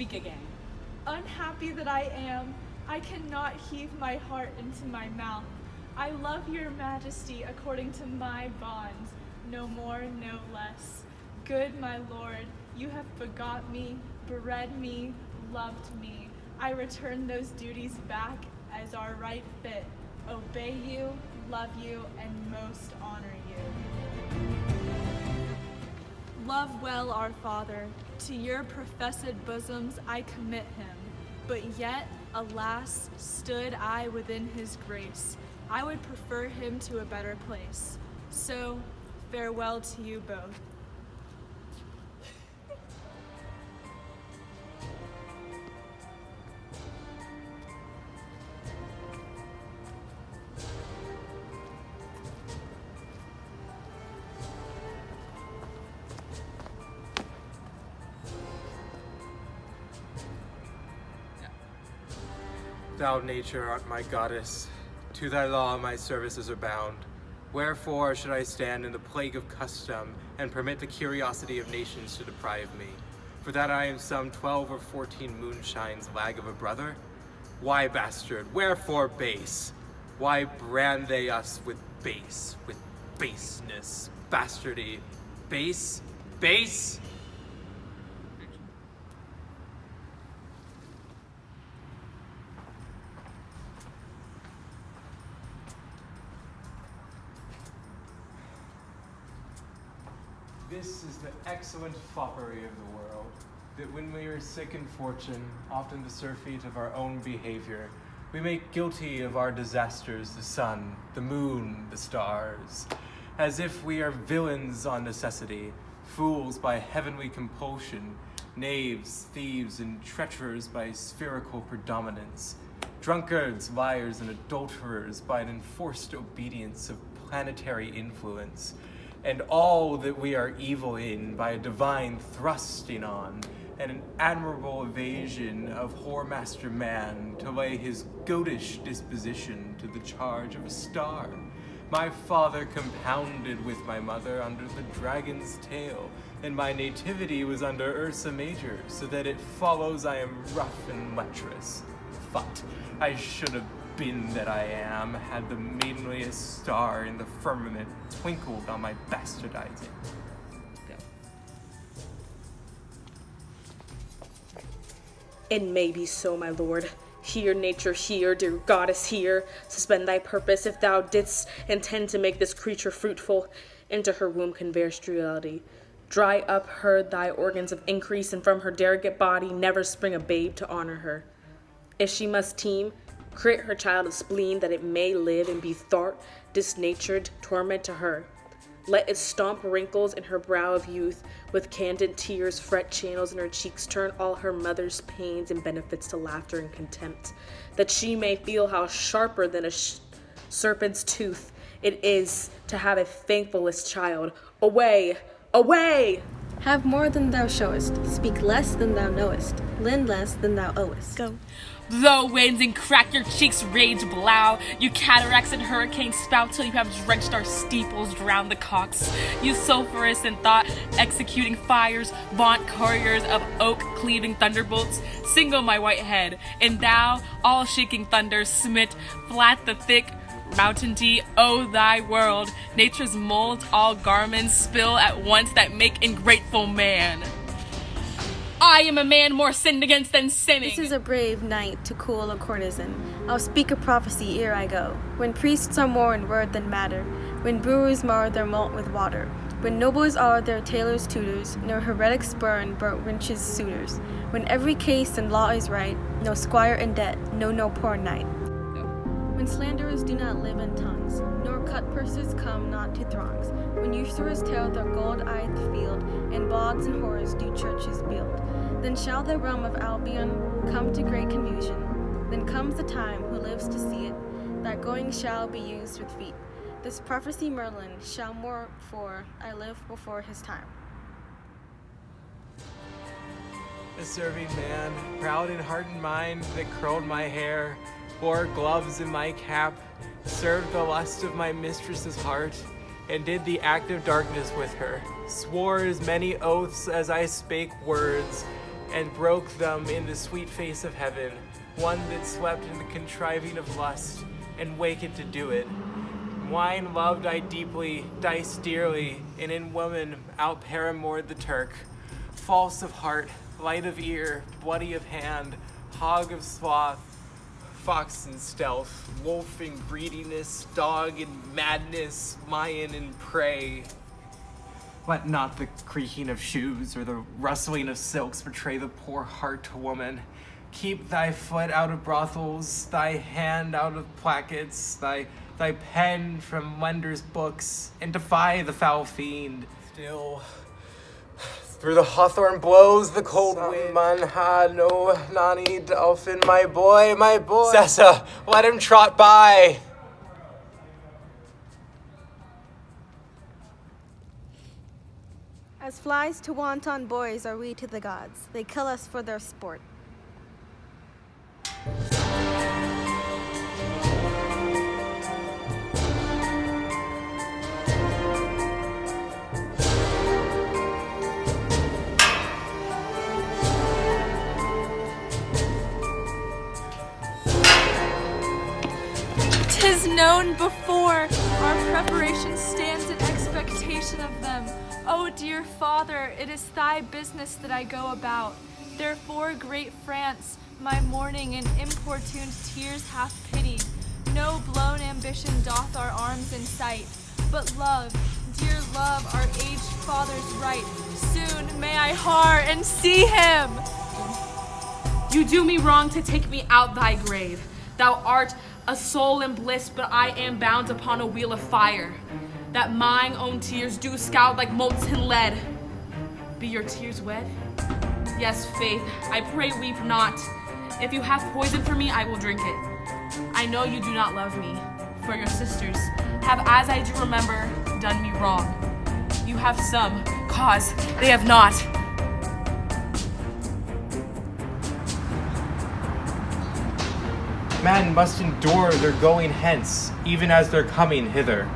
speak again. Unhappy that I am, I cannot heave my heart into my mouth. I love your majesty according to my bonds, no more, no less. Good my lord, you have begot me, bred me, loved me. I return those duties back as are right fit, obey you, love you, and most honor you. Love well our father, to your professed bosoms I commit him, but yet, alas, stood I within his grace. I would prefer him to a better place. So, farewell to you both. Thou nature art my goddess, to thy law my services are bound. Wherefore should I stand in the plague of custom, and permit the curiosity of nations to deprive me? For that I am some 12 or 14 moonshines lag of a brother? Why bastard, wherefore base? Why brand they us with base, with baseness, bastardy, base, base? This is the excellent foppery of the world, that when we are sick in fortune, often the surfeit of our own behavior, we make guilty of our disasters the sun, the moon, the stars, as if we are villains on necessity, fools by heavenly compulsion, knaves, thieves, and treacherers by spherical predominance, drunkards, liars, and adulterers by an enforced obedience of planetary influence, and all that we are evil in by a divine thrusting on, and an admirable evasion of whoremaster man to lay his goatish disposition to the charge of a star. My father compounded with my mother under the dragon's tail, and my nativity was under Ursa Major, so that it follows I am rough and lecherous. But I should have been that I am, had the maidenliest star in the firmament twinkled on my bastardizing. It may be so, my lord. Hear, nature, hear, dear goddess, hear. Suspend thy purpose, if thou didst intend to make this creature fruitful. Into her womb convey sterility. Dry up her thy organs of increase, and from her derogate body never spring a babe to honor her. If she must teem, create her child of spleen, that it may live and be thought disnatured torment to her. Let it stomp wrinkles in her brow of youth, with candid tears fret channels in her cheeks, turn all her mother's pains and benefits to laughter and contempt, that she may feel how sharper than a serpent's tooth it is to have a thankless child. Away! Away! Have more than thou showest, speak less than thou knowest, lend less than thou owest. Go. Blow winds and crack your cheeks, rage blow. You cataracts and hurricanes spout till you have drenched our steeples, drowned the cocks. You sulphurous in thought, executing fires, vaunt couriers of oak cleaving thunderbolts. Single my white head, and thou, all shaking thunder, smit flat the thick mountainty, O thy world. Nature's molds all garments spill at once that make ingrateful man. I am a man more sinned against than sinning. This is a brave night to cool a courtesan. I'll speak a prophecy ere I go. When priests are more in word than matter, when brewers mar their malt with water, when nobles are their tailors' tutors, nor heretics spurn but wenches' suitors, when every case and law is right, no squire in debt, no poor knight. When slanderers do not live in tongues, nor cut purses come not to throngs, when usurers tell their gold-eyed field, and bawds and whores do churches build, then shall the realm of Albion come to great confusion. Then comes the time, who lives to see it, that going shall be used with feet. This prophecy Merlin shall more for I live before his time. A serving man, proud in heart and mind, that curled my hair, wore gloves in my cap, served the lust of my mistress's heart, and did the act of darkness with her, swore as many oaths as I spake words, and broke them in the sweet face of heaven, one that slept in the contriving of lust, and waked to do it. Wine loved I deeply, dice dearly, and in woman out paramored the Turk. False of heart, light of ear, bloody of hand, hog of sloth, fox in stealth, wolf in greediness, dog in madness, lion in prey. Let not the creaking of shoes or the rustling of silks betray the poor heart to woman. Keep thy foot out of brothels, thy hand out of plackets, thy pen from lenders' books, and defy the foul fiend. Still, through the hawthorn blows the cold wind. Man ha no nani dolphin, my boy. Sessa, let him trot by. As flies to wanton boys are we to the gods. They kill us for their sport. 'Tis known before, our preparation stands in expectation of them. O dear Father, it is thy business that I go about. Therefore, great France, my mourning and importuned tears hath pitied. No blown ambition doth our arms incite, but love, dear love, our aged father's right. Soon may I har and see him. You do me wrong to take me out thy grave. Thou art a soul in bliss, but I am bound upon a wheel of fire, that mine own tears do scout like molten lead. Be your tears wed? Yes, Faith, I pray weep not. If you have poison for me, I will drink it. I know you do not love me, for your sisters have, as I do remember, done me wrong. You have some cause, they have not. Men must endure their going hence, even as their coming hither.